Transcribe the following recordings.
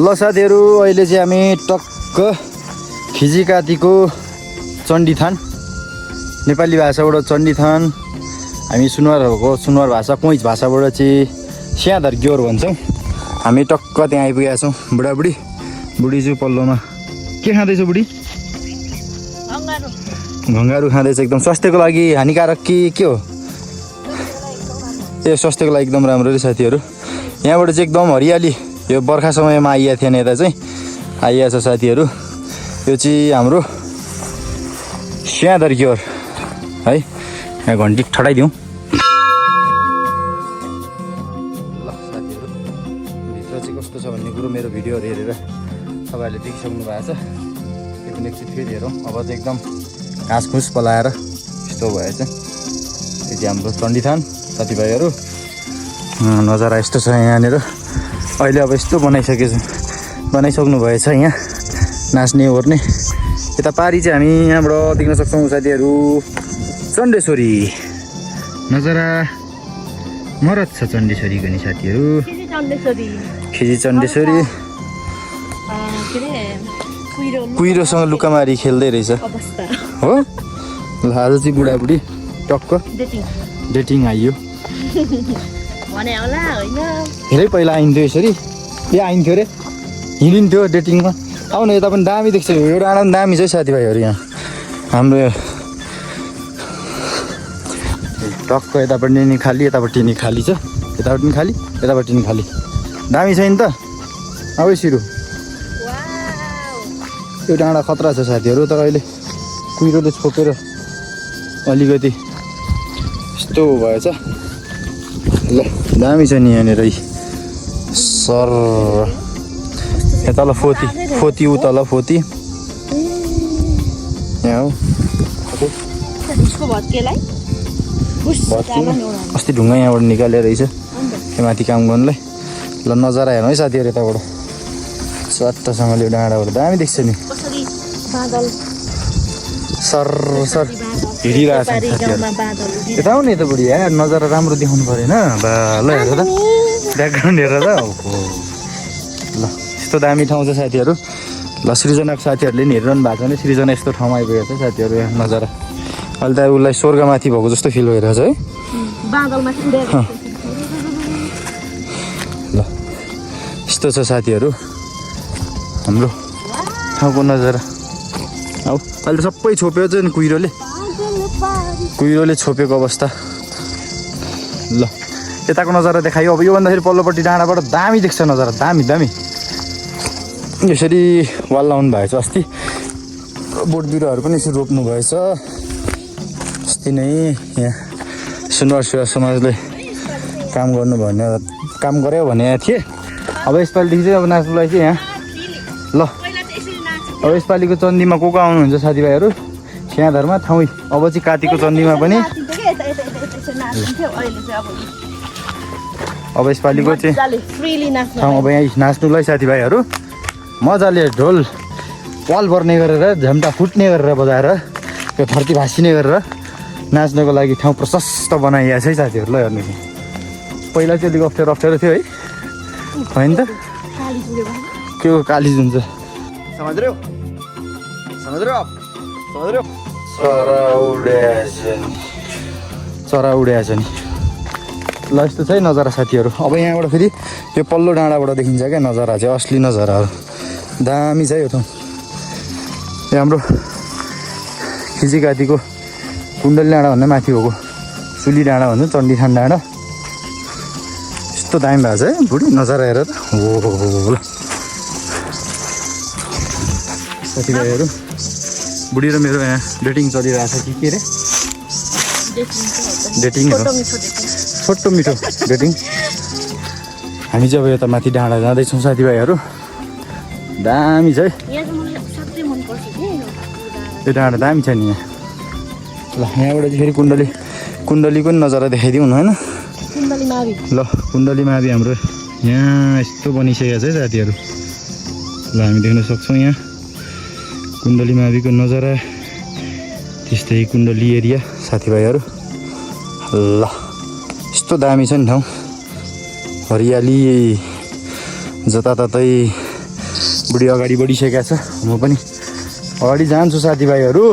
ल साथीहरू अहिले चाहिँ हामी टक्क खिजीकातीको चण्डीथान नेपाली भाषाबाट चण्डीथान हामी सुनवार भाषा कोइच भाषाबाट चाहिँ स्यादर ग्योर भन्छौँ। हामी टक्क त्यहाँ आइपुगेका छौँ। बुढी चाहिँ पल्लोमा के खाँदैछ बुढी? घङ्गारू खाँदैछ। एकदम स्वास्थ्यको लागि हानिकारक के हो? ए स्वास्थ्यको लागि एकदम राम्रो रे साथीहरू। यहाँबाट चाहिँ एकदम हरियाली यो बर्खा समयमा आइएको थिएन, यता चाहिँ आइएको छ साथीहरू। यो चाहिँ हाम्रो स्यादर ग्योर है। यहाँ घन्टी ठडाइदिउँ। ल साथीहरू भित्र चाहिँ कस्तो छ भन्ने कुरो मेरो भिडियोहरू हेरेर तपाईँहरूले देखिसक्नु भएको छ। त्यो पनि एकचोटि फेरि हेरौँ। अब चाहिँ एकदम घाँसफुस पलाएर यस्तो भएछ। यो चाहिँ हाम्रो चण्डीथान साथीभाइहरू। नजारा यस्तो छ यहाँनिर। अहिले अब यस्तो बनाइसक्नु भएछ यहाँ नाच्ने ओर्ने। यता पारी चाहिँ हामी यहाँबाट देख्न सक्छौँ साथीहरू चण्डेश्वरी। नजारा मरद छ चण्डेश्वरीको नि साथीहरू। खिजी चण्डेश्वरी कुहिरोसँग लुकामारी खेल्दै रहेछ हो। ल आज चाहिँ बुढाबुढी टक्क डेटिङ आइयो। धेरै पहिला आइन्थ्यो यसरी। ए आइन्थ्यो रे, हिँडिन्थ्यो डेटिङमा। आउनु यता पनि दामी देख्छ। यो डाँडा पनि दामी छ है साथीभाइहरू। यहाँ हाम्रो टक्क यतापट्टि नि खाली यतापट्टि नि खाली छ। यतापट्टि नि खाली यतापट्टि नि खाली। दामी छ नि त। अब सिरु यो डाँडा खतरा छ साथीहरू। तर अहिले कुहिरोले छोपेर अलिकति यस्तो भएछ। ल दामी छ नि यहाँनिर सर। यता ल फोती उता फोती यहाँ हो। अस्ति ढुङ्गा यहाँबाट निकालेर रहेछ त्यो माथि काम गर्नुलाई। ल नजारा हेर्नु है साथीहरू यताबाट चट्टसँगले यो डाँडाबाट दामी देख्छ नि। सर हिँडिरहेको छ साथीहरू। यता आउनु यता बुढी यार नजारा राम्रो देखाउनु परेन बा। ल हेर त ब्याकग्राउन्ड हेर त। ल यस्तो दामी ठाउँ छ साथीहरू। ल सृजनाको साथीहरूले नि हेरिरहनु भएको छ भने सृजना यस्तो ठाउँमा आइपुगेको छ साथीहरू। यहाँ नजारा अहिले त उसलाई स्वर्गमाथि भएको जस्तो फिल भइरहेको छ है। ल यस्तो छ साथीहरू हाम्रो ठाउँको नजारा। अब अहिले सबै छोप्यो चाहिँ नि कुहिरोले छोपेको अवस्था। ल यताको नजारा देखायो। अब योभन्दा फेरि पल्लोपट्टि डाँडाबाट दामी देख्छ नजारा। दामी यसरी वाल लाउनु भएछ। अस्ति बोट बिरुवाहरू पनि यसरी रोप्नु भएछ। अस्ति नै यहाँ सुनवार सेवा समाजले काम गऱ्यो भने थिएँ। अब यसपालिदेखि चाहिँ अब नाच्नुलाई चाहिँ यहाँ ल अब यसपालिको चन्दीमा को आउनुहुन्छ साथीभाइहरू स्यादरमा ठाउँ। अब चाहिँ कातीको चन्दीमा पनि अब यसपालिको चाहिँ ठाउँ। अब यहाँ नाच्नुलाई साथीभाइहरू मजाले ढोल वाल भर्ने गरेर झम्टा फुट्ने गरेर बजाएर त्यो धरती भाँसिने गरेर नाच्नको लागि ठाउँ प्रशस्त बनाइएको छ है साथीहरू। ल हेर्नु पहिला चाहिँ अलिक अप्ठ्यारो थियो है होइन त। के हो काली जुन छ समझ्यो। चरा उड्याएछ नि। ल यस्तो छ है नजारा साथीहरू। अब यहाँबाट फेरि यो पल्लो डाँडाबाट देखिन्छ क्या नजारा चाहिँ असली नजाराहरू दामी छ यो ठाउँ। यो हाम्रो खिजीकातीको कुण्डली डाँडा भन्दा माथि भएको सुली डाँडा भन्छ चण्डीथान डाँडा। यस्तो दामी भएको छ है बुढी नजारा हेर त। हो ल साथीभाइहरू बुढी र मेरो यहाँ डेटिङ चलिरहेको छ के अरे डेटिङ हो। छोटो मिठो डेटिङ। हामी चाहिँ अब यता माथि डाँडा जाँदैछौँ साथीभाइहरू। दामी छ है यो डाँडा दामी छ नि यहाँ। ल यहाँबाट चाहिँ फेरि कुण्डलीको नि नजारा देखाइदिउँ न होइन। ल कुण्डली मावि हाम्रो यहाँ यस्तो बनिसकेको छ है साथीहरू। ल हामी देख्न सक्छौँ यहाँ कुण्डली माविको नजारा। त्यस्तै कुण्डली एरिया साथीभाइहरू। ल यस्तो दामी छ नि ठाउँ। हरियाली जताततै बुढी अगाडि बढिसकेको छ म पनि अगाडि जान्छु साथीभाइहरू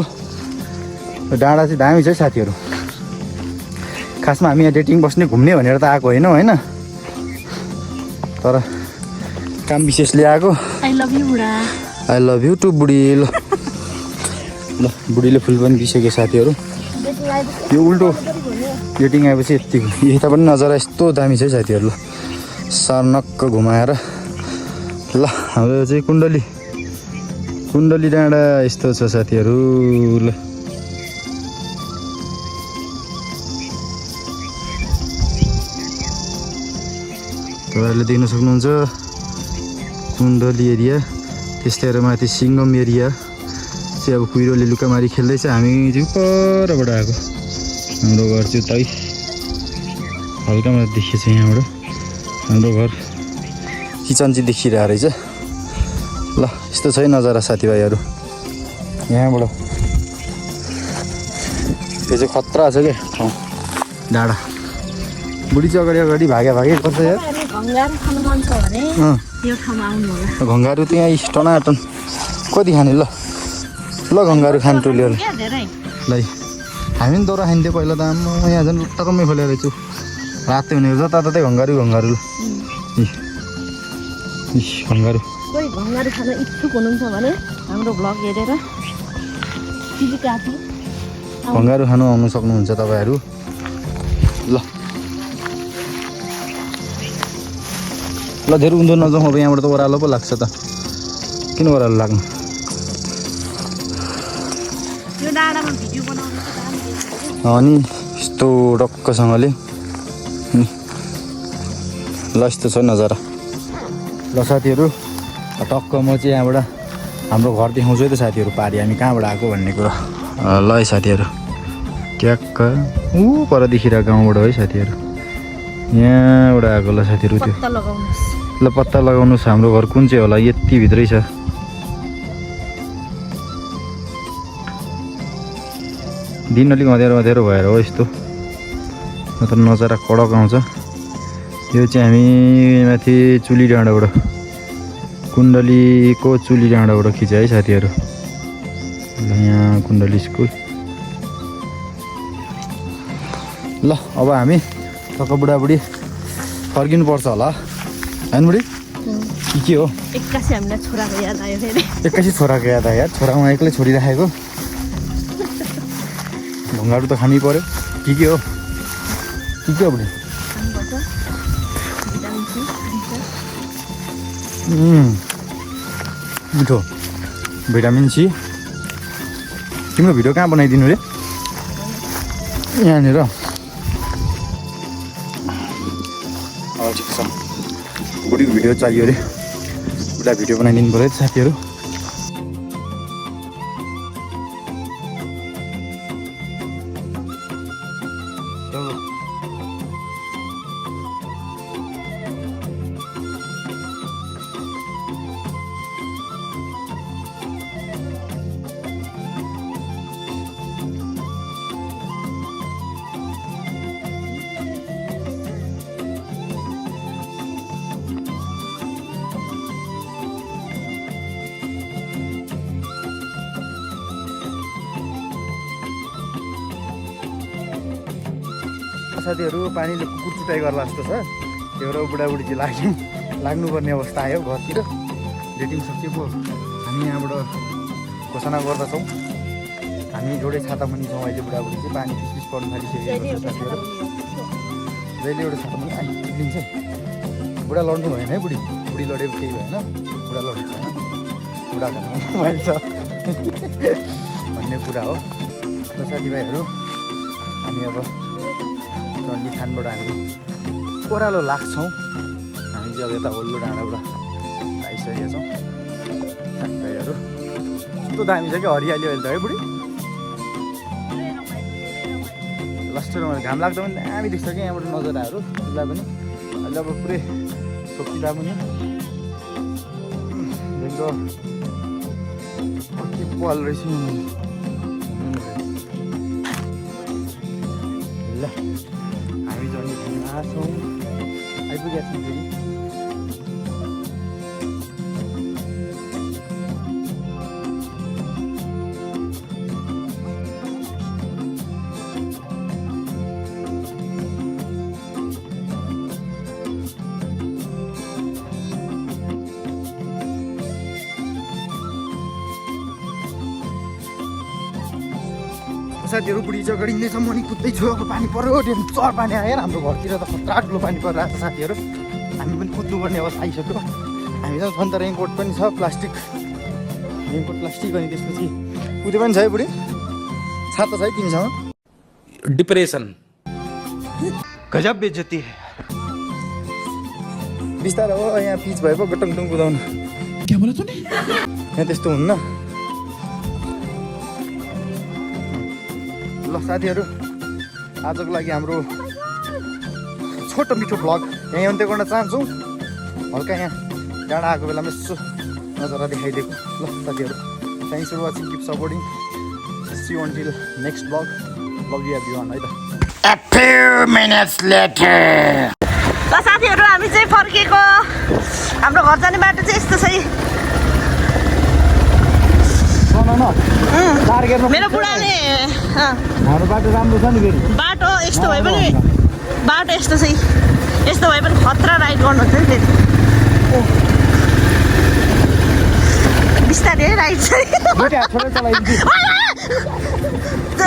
डाँडा चाहिँ दामी छ है साथीहरू खासमा हामी यहाँ डेटिङ बस्ने घुम्ने भनेर त आएको होइन होइन तर काम विशेषले आएको आई लभ यु बुढा आई लभ यु टु बुढी ल ल बुढीले फुल पनि दिइसक्यो साथीहरू यो उल्टो डेटिङ आएपछि यतिको यता पनि नजारा यस्तो दामी छ है साथीहरू ल सर्नक्क घुमाएर ल हाम्रो चाहिँ कुण्डली डाँडा यस्तो छ साथीहरू ल तपाईँहरूले देख्न सक्नुहुन्छ कुण्डली एरिया त्यस्तै माथि सिङ्गम एरिया चाहिँ अब कुहिरोले लुकामारी खेल्दैछ हामी चाहिँ परबाट आएको हाम्रो घर चाहिँ उतै हल्कामा देखिएछ यहाँबाट हाम्रो घर किचन चाहिँ देखिरहेको रहेछ ल यस्तो छ है नजारा साथीभाइहरू यहाँबाट त्यो चाहिँ खतरा छ क्या ठाउँ डाँडा बुढी चाहिँ अगाडि भागे गर्छ यार घङ्गारू खानु मन छ भने यो ठाउँमा आउनु होला घङ्गारू त यहाँ टनाटन कति खाने ल घङ्गारू खानु टोल्यो ल हामी पनि दौरा खान्थ्यो पहिला त आम्मा यहाँ झन् टक्कै खोलेर रहेछु रातै हुने जताततै घङ्गारू ल घङ्गारू कोही घङ्गारू खान इच्छुक हुनुहुन्छ भने हाम्रो भ्लग हेरेर घङ्गारू खानु आउनु सक्नुहुन्छ तपाईँहरू ल धेरै उँधो नजाउँ अब यहाँबाट त ओह्रालो पो लाग्छ त किन ओह्रालो लाग्नु अनि यस्तो डक्कसँगले ल यस्तो छ नजारा ल साथीहरू टक्क म चाहिँ यहाँबाट हाम्रो घर देखाउँछु है त साथीहरू पारी हामी कहाँबाट आएको भन्ने कुरा ल है साथीहरू ट्याक्क पर देखिरहेको गाउँबाट है साथीहरू यहाँबाट आएको ल साथीहरू त्यो ल पत्ता लगाउनुहोस् हाम्रो घर कुन चाहिँ होला यति भित्रै छ दिन अलिक अँध्यारो भएर हो यस्तो नत्र नजारा कडक आउँछ यो चाहिँ हामी माथि चुली डाँडाबाट कुण्डलीको चुली डाँडाबाट खिच्यो है साथीहरू ल यहाँ कुण्डली स्कुल ल अब हामी टक्क बुढाबुढी फर्किनुपर्छ होला होइन बुढी के हो एक्कासी हामीलाई छोराको याद आयो फेरि एक्कासी छोराको याद आयो यार छोरामा एक्लै छोडिराखेको ढुङ्गाहरू त खानै पर्यो के हो बुढी मिठो भिटामिन सी तिम्रो भिडियो कहाँ बनाइदिनु रे यहाँनिर ठिक छ बुढीको भिडियो चाहियो अरे बुढा भिडियो बनाइदिनु पऱ्यो साथीहरू साथीहरू पानीले कुकुर चुटाइ गर्ला जस्तो छ त्यो भएर बुढाबुढी चाहिँ लाग्नुपर्ने अवस्था आयो घरतिर डेटिङ सकिएको हामी यहाँबाट घोषणा गर्दछौँ हामी जोडै छाता मुनि छौँ अहिले बुढाबुढी चाहिँ पानी पिस पर्नु थालिसकेको छ साथीहरू जहिले एउटा छाता मुनि निक्लिन्छ बुढा लड्नु भएन है बुढी लडेको केही भएन बुढा लडेको छैन बुढाको मोबाइल छ भन्ने कुरा हो र साथीभाइहरू हामी अब चण्डी थानबाट हामी ओह्रालो लाग्छौँ हामी चाहिँ अब यता ओल्लो डाँडाबाट आइसकेका छौँ साथीभाइहरू कस्तो दामी छ क्या हरियाली अहिले त है बुढी लास्टमा घाम लाग्दा पनि दामी देख्छ क्या यहाँबाट नजराहरू त्यसलाई पनि अहिले अब पुरै छोपिँदा पनि भेङ्गो के पल रहेछ ल हामी चण्डी थानमा छौँ आइपुगेका छौँ फेरि साथीहरू बुढी जगडिँदैछ मनी कुद्दैछु अब पानी पर्यो डेन्जर पानी आयो हाम्रो घरतिर त खतरा ठुलो पानी परिरहेको छ साथीहरू हामी पनि कुद्नुपर्ने अवस्था आइसक्यो हामीसँग छन् त रेनकोट पनि छ प्लास्टिक रेनकोट प्लास्टिक अनि त्यसपछि कुदे पनि छ है बुढी छाता छ है तिमीसँग डिप्रेसन गजब बेइज्जती बिस्तारै हो यहाँ पिच भयो पो गटङटुङ कुदाउनु यहाँ त्यस्तो हुन्न ल साथीहरू आजको लागि हाम्रो छोटो मिठो भ्लग यहीँ अन्त्य गर्न चाहन्छौँ हल्का यहाँ डाँडा आएको बेलामा यसो नजरा देखाइदिएको ल साथीहरू thanks for watching keep supporting see you until next vlog love you everyone है त A few minutes later. ल साथीहरू हामी चाहिँ फर्केको हाम्रो घर जाने बाटो चाहिँ यस्तो छ है मेरो बुढाले हाम्रो बाटो राम्रो छ नि फेरि बाटो यस्तो भए पनि बाटो यस्तो चाहिँ यस्तो भए पनि खतरा राइड गर्नुहुन्छ नि फेरि बिस्तारै राइड चाहिँ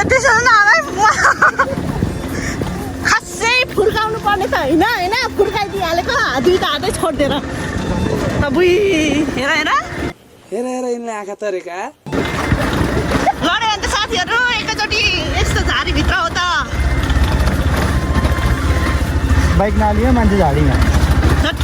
त्यसो नहालै खासै फुर्काउनु पर्ने त होइन होइन फुर्काइदिइहालेको दुईवटा हातै छोडिदिएर बुई हेर हेर हेर यिनले आँखा तरेका लड्यो भने त साथीहरू एकैचोटि यस्तो झाडीभित्र हो त बाइक नलियो मान्छे झाडीमा धत्।